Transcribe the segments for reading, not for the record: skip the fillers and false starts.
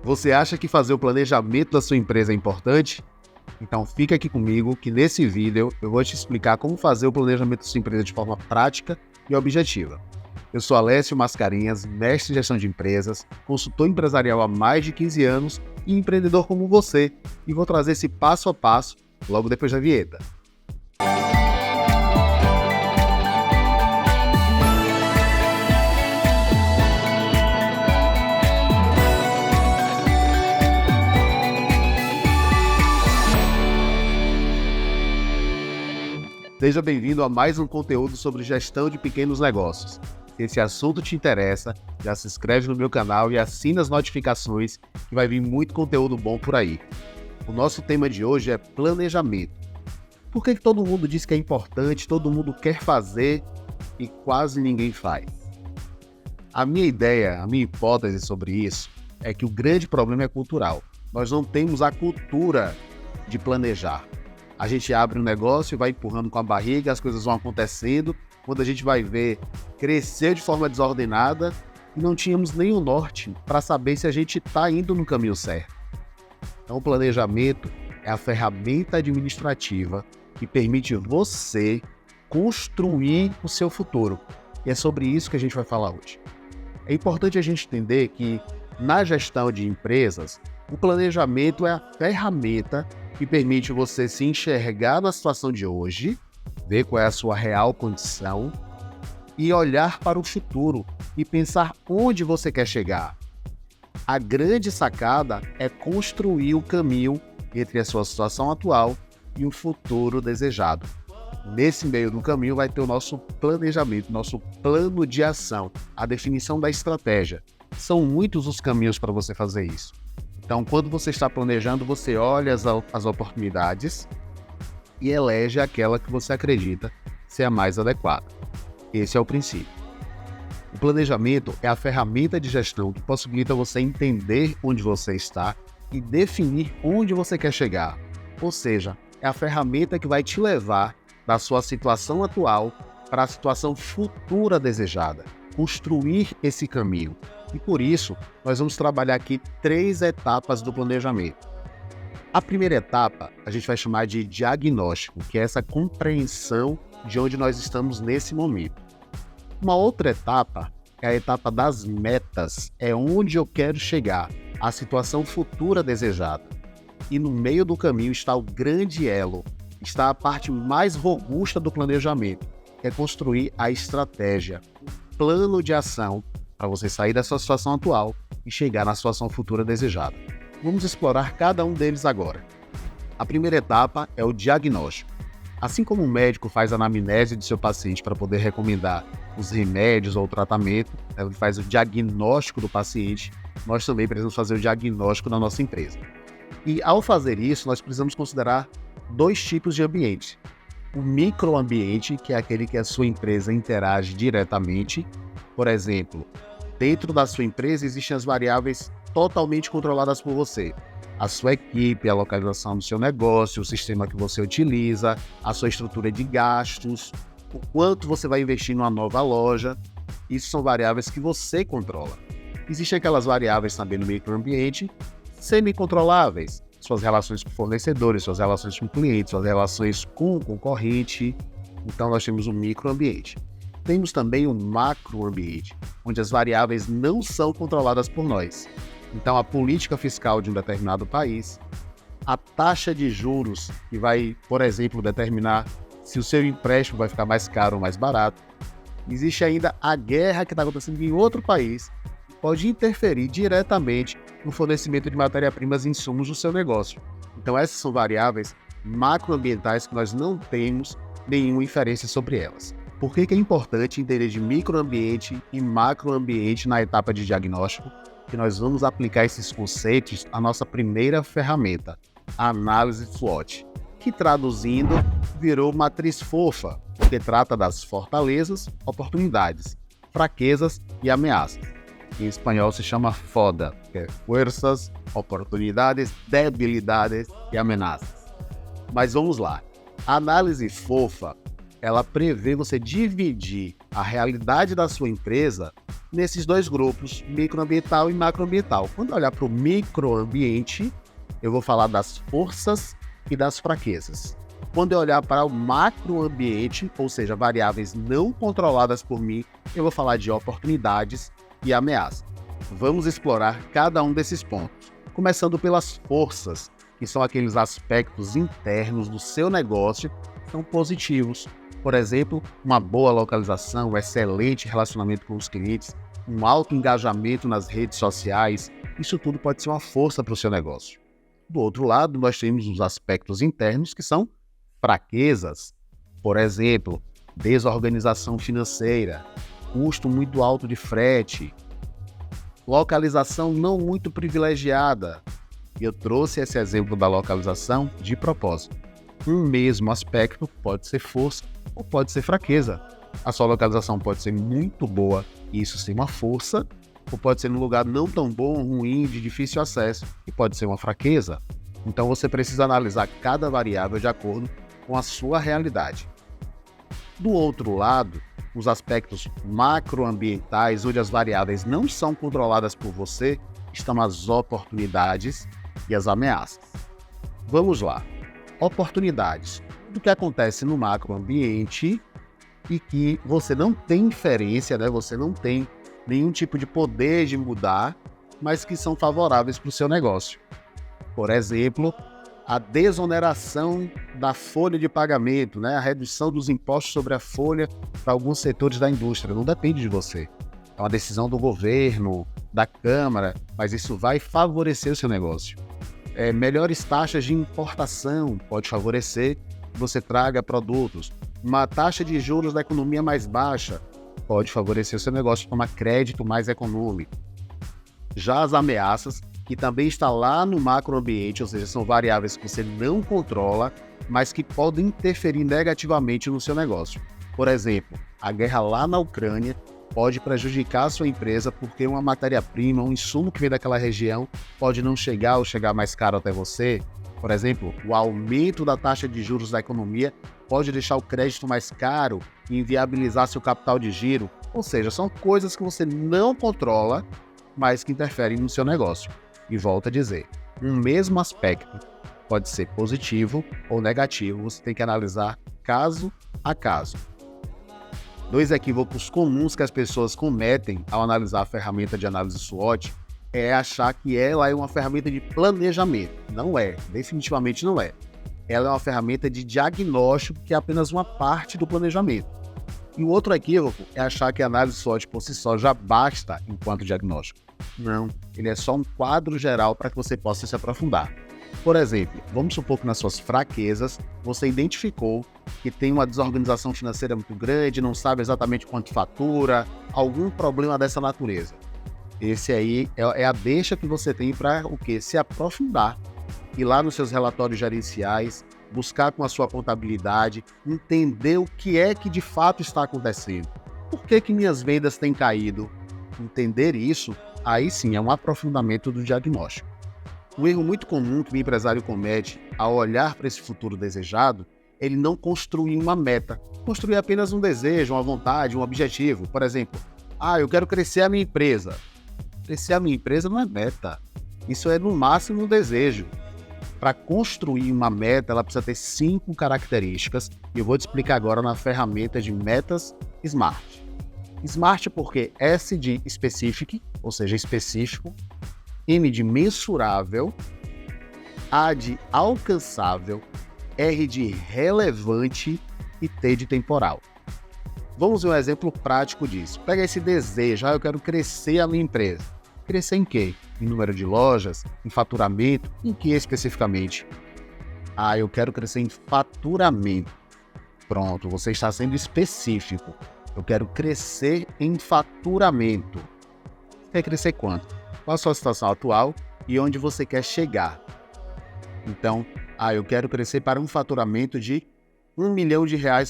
Você acha que fazer o planejamento da sua empresa é importante? Então fica aqui comigo que nesse vídeo eu vou te explicar como fazer o planejamento da sua empresa de forma prática e objetiva. Eu sou Alessio Mascarenhas, mestre em gestão de empresas, consultor empresarial há mais de 15 anos e empreendedor como você, e vou trazer esse passo a passo logo depois da vinheta. Seja bem-vindo a mais um conteúdo sobre gestão de pequenos negócios. Se esse assunto te interessa, já se inscreve no meu canal e assina as notificações que vai vir muito conteúdo bom por aí. O nosso tema de hoje é planejamento. Por que todo mundo diz que é importante, todo mundo quer fazer e quase ninguém faz? A minha ideia, a minha hipótese sobre isso é que o grande problema é cultural. Nós não temos a cultura de planejar. A gente abre um negócio e vai empurrando com a barriga, as coisas vão acontecendo. Quando a gente vai ver, crescer de forma desordenada e não tínhamos nem o norte para saber se a gente está indo no caminho certo. Então, o planejamento é a ferramenta administrativa que permite você construir o seu futuro. E é sobre isso que a gente vai falar hoje. É importante a gente entender que, na gestão de empresas, o planejamento é a ferramenta que permite você se enxergar na situação de hoje, ver qual é a sua real condição e olhar para o futuro e pensar onde você quer chegar. A grande sacada é construir o caminho entre a sua situação atual e o futuro desejado. Nesse meio do caminho vai ter o nosso planejamento, nosso plano de ação, a definição da estratégia. São muitos os caminhos para você fazer isso. Então, quando você está planejando, você olha as oportunidades e elege aquela que você acredita ser a mais adequada. Esse é o princípio. O planejamento é a ferramenta de gestão que possibilita você entender onde você está e definir onde você quer chegar. Ou seja, é a ferramenta que vai te levar da sua situação atual para a situação futura desejada. Construir esse caminho. E por isso, nós vamos trabalhar aqui 3 etapas do planejamento. A primeira etapa, a gente vai chamar de diagnóstico, que é essa compreensão de onde nós estamos nesse momento. Uma outra etapa, que é a etapa das metas, é onde eu quero chegar, a situação futura desejada. E no meio do caminho está o grande elo, está a parte mais robusta do planejamento, que é construir a estratégia, o plano de ação, para você sair da sua situação atual e chegar na situação futura desejada. Vamos explorar cada um deles agora. A primeira etapa é o diagnóstico. Assim como o médico faz a anamnese de seu paciente para poder recomendar os remédios ou o tratamento, ele faz o diagnóstico do paciente, nós também precisamos fazer o diagnóstico da nossa empresa. E ao fazer isso, nós precisamos considerar 2 tipos de ambiente. O microambiente, que é aquele que a sua empresa interage diretamente. Por exemplo, dentro da sua empresa existem as variáveis totalmente controladas por você. A sua equipe, a localização do seu negócio, o sistema que você utiliza, a sua estrutura de gastos, o quanto você vai investir numa nova loja. Isso são variáveis que você controla. Existem aquelas variáveis também no microambiente semi-controláveis. Suas relações com fornecedores, suas relações com clientes, suas relações com o concorrente. Então nós temos um microambiente. Temos também um macroambiente, onde as variáveis não são controladas por nós. Então, a política fiscal de um determinado país, a taxa de juros, que vai, por exemplo, determinar se o seu empréstimo vai ficar mais caro ou mais barato. Existe ainda a guerra que está acontecendo em outro país, que pode interferir diretamente no fornecimento de matéria-primas e insumos do seu negócio. Então, essas são variáveis macroambientais que nós não temos nenhuma inferência sobre elas. Por que é importante entender de microambiente e macroambiente na etapa de diagnóstico? Que nós vamos aplicar esses conceitos à nossa primeira ferramenta, a análise SWOT, que traduzindo virou matriz fofa, porque trata das fortalezas, oportunidades, fraquezas e ameaças. Em espanhol se chama FODA, que é fuerzas, oportunidades, debilidades e ameaças. Mas vamos lá. A análise fofa, ela prevê você dividir a realidade da sua empresa nesses dois grupos, microambiental e macroambiental. Quando eu olhar para o microambiente, eu vou falar das forças e das fraquezas. Quando eu olhar para o macroambiente, ou seja, variáveis não controladas por mim, eu vou falar de oportunidades e ameaças. Vamos explorar cada um desses pontos, começando pelas forças, que são aqueles aspectos internos do seu negócio que são positivos. Por exemplo, uma boa localização, um excelente relacionamento com os clientes, um alto engajamento nas redes sociais, isso tudo pode ser uma força para o seu negócio. Do outro lado, nós temos os aspectos internos que são fraquezas. Por exemplo, desorganização financeira, custo muito alto de frete, localização não muito privilegiada. Eu trouxe esse exemplo da localização de propósito. Um mesmo aspecto pode ser força ou pode ser fraqueza. A sua localização pode ser muito boa e isso ser uma força, ou pode ser num lugar não tão bom, ruim, de difícil acesso, e pode ser uma fraqueza. Então você precisa analisar cada variável de acordo com a sua realidade. Do outro lado, os aspectos macroambientais, onde as variáveis não são controladas por você, estão as oportunidades e as ameaças. Vamos lá. Oportunidades. Do que acontece no macroambiente e que você não tem inferência, você não tem nenhum tipo de poder de mudar, mas que são favoráveis para o seu negócio. Por exemplo, a desoneração da folha de pagamento, a redução dos impostos sobre a folha para alguns setores da indústria. Não depende de você. É uma decisão do governo, da Câmara, mas isso vai favorecer o seu negócio. Melhores taxas de importação pode favorecer que você traga produtos. Uma taxa de juros da economia mais baixa pode favorecer o seu negócio, tomar crédito mais econômico. Já as ameaças, que também está lá no macroambiente, ou seja, são variáveis que você não controla, mas que podem interferir negativamente no seu negócio. Por exemplo, a guerra lá na Ucrânia pode prejudicar a sua empresa porque uma matéria-prima, um insumo que vem daquela região pode não chegar ou chegar mais caro até você. Por exemplo, o aumento da taxa de juros da economia pode deixar o crédito mais caro e inviabilizar seu capital de giro. Ou seja, são coisas que você não controla, mas que interferem no seu negócio. E volto a dizer, um mesmo aspecto pode ser positivo ou negativo, você tem que analisar caso a caso. 2 equívocos comuns que as pessoas cometem ao analisar a ferramenta de análise SWOT é achar que ela é uma ferramenta de planejamento. Não é, definitivamente não é. Ela é uma ferramenta de diagnóstico que é apenas uma parte do planejamento. E o outro equívoco é achar que a análise SWOT por si só já basta enquanto diagnóstico. Não, ele é só um quadro geral para que você possa se aprofundar. Por exemplo, vamos supor que nas suas fraquezas você identificou que tem uma desorganização financeira muito grande, não sabe exatamente quanto fatura, algum problema dessa natureza. Esse aí é a deixa que você tem para o quê? Se aprofundar. Ir lá nos seus relatórios gerenciais, buscar com a sua contabilidade, entender o que é que de fato está acontecendo. Por que minhas vendas têm caído? Entender isso, aí sim é um aprofundamento do diagnóstico. Um erro muito comum que o empresário comete ao olhar para esse futuro desejado, ele não construir uma meta, construir apenas um desejo, uma vontade, um objetivo. Por exemplo, eu quero crescer a minha empresa. Crescer a minha empresa não é meta, isso é no máximo um desejo. Para construir uma meta, ela precisa ter 5 características e eu vou te explicar agora na ferramenta de metas SMART. SMART porque S de specific, ou seja, específico, M de mensurável, A de alcançável, R de relevante e T de temporal. Vamos ver um exemplo prático disso. Pega esse desejo, eu quero crescer a minha empresa. Crescer em quê? Em número de lojas, em faturamento, em que especificamente? Eu quero crescer em faturamento. Pronto, você está sendo específico. Eu quero crescer em faturamento. Você quer crescer quanto? Qual a sua situação atual e onde você quer chegar? Então, eu quero crescer para um faturamento de R$1 milhão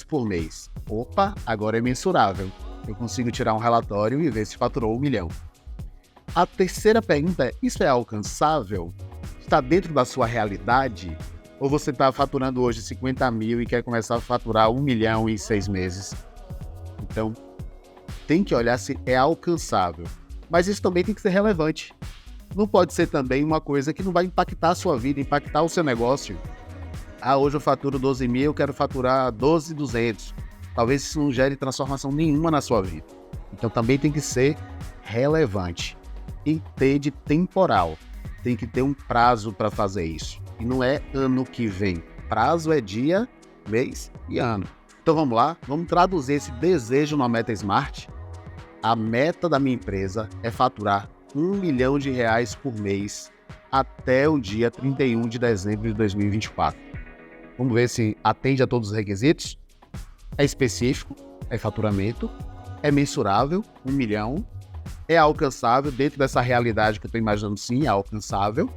por mês. Opa, agora é mensurável. Eu consigo tirar um relatório e ver se faturou 1 milhão. A terceira pergunta é, isso é alcançável? Está dentro da sua realidade? Ou você está faturando hoje 50 mil e quer começar a faturar 1 milhão em 6 meses? Então, tem que olhar se é alcançável. Mas isso também tem que ser relevante. Não pode ser também uma coisa que não vai impactar a sua vida, impactar o seu negócio. Hoje eu faturo 12 mil, eu quero faturar 12.200. Talvez isso não gere transformação nenhuma na sua vida. Então também tem que ser relevante. E ter de temporal. Tem que ter um prazo para fazer isso. E não é ano que vem. Prazo é dia, mês e ano. Então vamos lá, vamos traduzir esse desejo numa meta SMART. A meta da minha empresa é faturar R$1 milhão por mês até o dia 31 de dezembro de 2024. Vamos ver se atende a todos os requisitos. É específico, é faturamento, é mensurável, 1 milhão, é alcançável, dentro dessa realidade que eu estou imaginando, sim, é alcançável,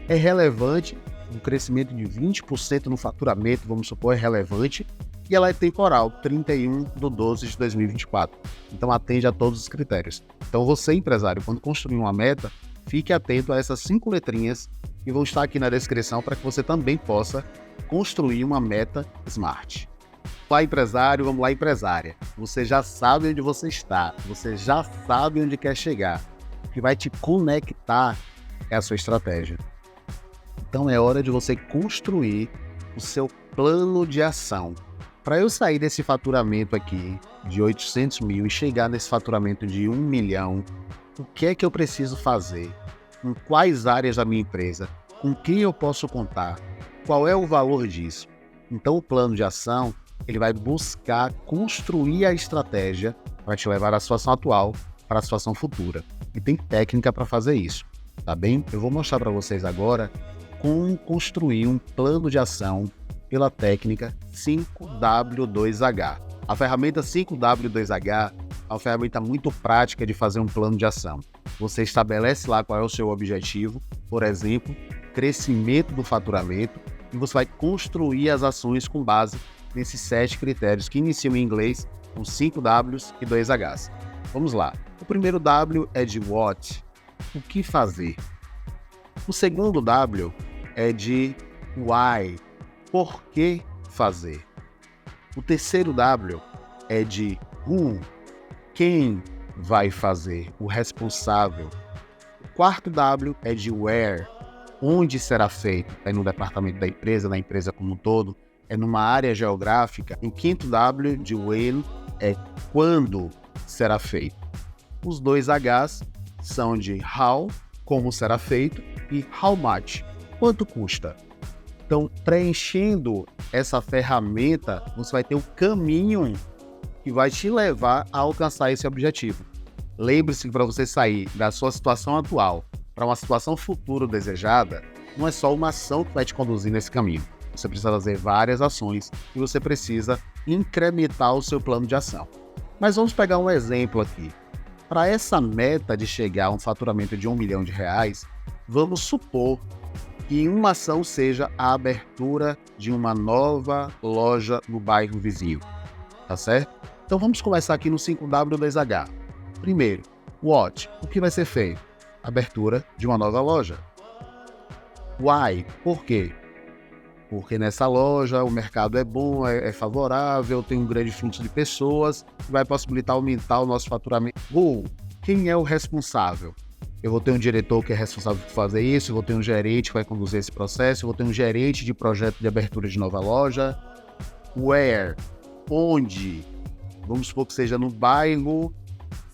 é relevante, um crescimento de 20% no faturamento, vamos supor, é relevante, e ela é temporal, 31/12/2024. Então atende a todos os critérios. Então você, empresário, quando construir uma meta, fique atento a essas 5 letrinhas que vão estar aqui na descrição para que você também possa construir uma meta SMART. Vamos lá, empresário, vamos lá, empresária. Você já sabe onde você está, você já sabe onde quer chegar. O que vai te conectar é a sua estratégia. Então é hora de você construir o seu plano de ação. Para eu sair desse faturamento aqui de 800 mil e chegar nesse faturamento de 1 milhão, o que é que eu preciso fazer? Em quais áreas da minha empresa? Com quem eu posso contar? Qual é o valor disso? Então o plano de ação, ele vai buscar construir a estratégia para te levar da situação atual para a situação futura. E tem técnica para fazer isso, tá bem? Eu vou mostrar para vocês agora como construir um plano de ação pela técnica 5W2H. A ferramenta 5W2H é uma ferramenta muito prática de fazer um plano de ação. Você estabelece lá qual é o seu objetivo, por exemplo, crescimento do faturamento, e você vai construir as ações com base nesses 7 critérios que iniciam em inglês com 5 Ws e 2 Hs. Vamos lá. O primeiro W é de what, o que fazer. O segundo W é de why, por que fazer. O terceiro W é de who, quem vai fazer, o responsável. O quarto W é de where, onde será feito. É no departamento da empresa, na empresa como um todo, é numa área geográfica. O quinto W de when é quando será feito. Os 2 Hs são de how, como será feito, e how much, quanto custa. Então, preenchendo essa ferramenta, você vai ter o caminho que vai te levar a alcançar esse objetivo. Lembre-se que para você sair da sua situação atual para uma situação futura desejada, não é só uma ação que vai te conduzir nesse caminho. Você precisa fazer várias ações e você precisa incrementar o seu plano de ação. Mas vamos pegar um exemplo aqui. Para essa meta de chegar a um faturamento de R$1 milhão, vamos supor que uma ação seja a abertura de uma nova loja no bairro vizinho, tá certo? Então vamos começar aqui no 5W2H. Primeiro, what? O que vai ser feito? Abertura de uma nova loja. Why? Por quê? Porque nessa loja o mercado é bom, é favorável, tem um grande fluxo de pessoas, vai possibilitar aumentar o nosso faturamento. Who? Quem é o responsável? Eu vou ter um diretor que é responsável por fazer isso, eu vou ter um gerente que vai conduzir esse processo, eu vou ter um gerente de projeto de abertura de nova loja. Where? Onde? Vamos supor que seja no bairro,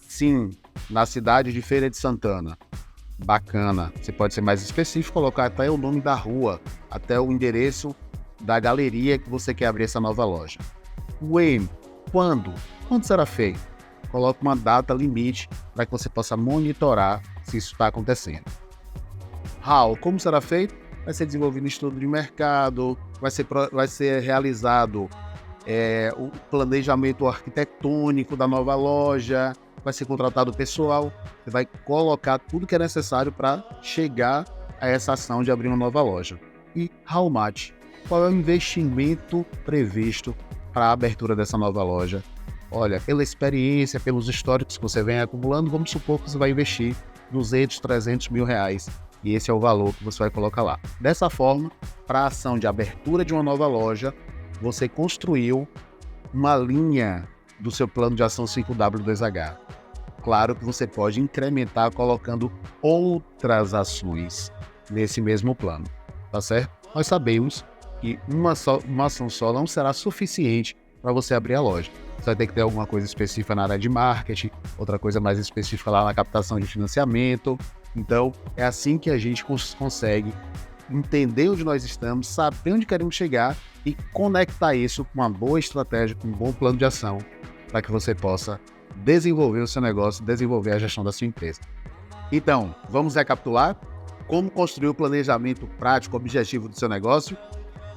sim, na cidade de Feira de Santana. Bacana. Você pode ser mais específico, colocar até o nome da rua, até o endereço da galeria que você quer abrir essa nova loja. When? Quando? Quando será feito? Coloque uma data limite para que você possa monitorar se isso está acontecendo. How? Como será feito? Vai ser desenvolvido estudo de mercado, vai ser realizado o planejamento arquitetônico da nova loja, vai ser contratado pessoal, você vai colocar tudo que é necessário para chegar a essa ação de abrir uma nova loja. E how much? Qual é o investimento previsto para a abertura dessa nova loja? Olha, pela experiência, pelos históricos que você vem acumulando, vamos supor que você vai investir 200, 300 mil reais. E esse é o valor que você vai colocar lá. Dessa forma, para a ação de abertura de uma nova loja, você construiu uma linha do seu plano de ação 5W2H. Claro que você pode incrementar colocando outras ações nesse mesmo plano, tá certo? Nós sabemos que uma ação só não será suficiente para você abrir a loja. Você vai ter que ter alguma coisa específica na área de marketing, outra coisa mais específica lá na captação de financiamento. Então, é assim que a gente consegue entender onde nós estamos, saber onde queremos chegar e conectar isso com uma boa estratégia, com um bom plano de ação, para que você possa desenvolver o seu negócio, desenvolver a gestão da sua empresa. Então, vamos recapitular? Como construir o planejamento prático objetivo do seu negócio?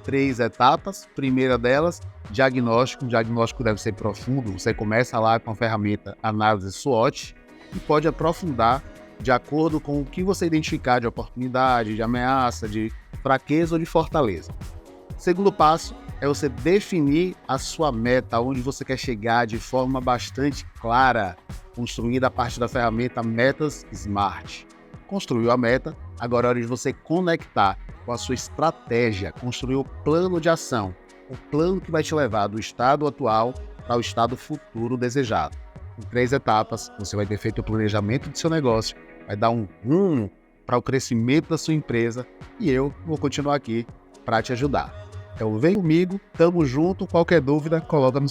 3 etapas. Primeira delas, diagnóstico. Um diagnóstico deve ser profundo. Você começa lá com a ferramenta análise SWOT e pode aprofundar de acordo com o que você identificar de oportunidade, de ameaça, de fraqueza ou de fortaleza. Segundo passo é você definir a sua meta, onde você quer chegar de forma bastante clara, construindo a partir da ferramenta Metas Smart. Construiu a meta, agora é hora de você conectar com a sua estratégia, construir o plano de ação, o plano que vai te levar do estado atual para o estado futuro desejado. Em 3 etapas, você vai ter feito o planejamento do seu negócio, vai dar um rumo para o crescimento da sua empresa e eu vou continuar aqui para te ajudar. Então vem comigo, tamo junto, qualquer dúvida, coloca nos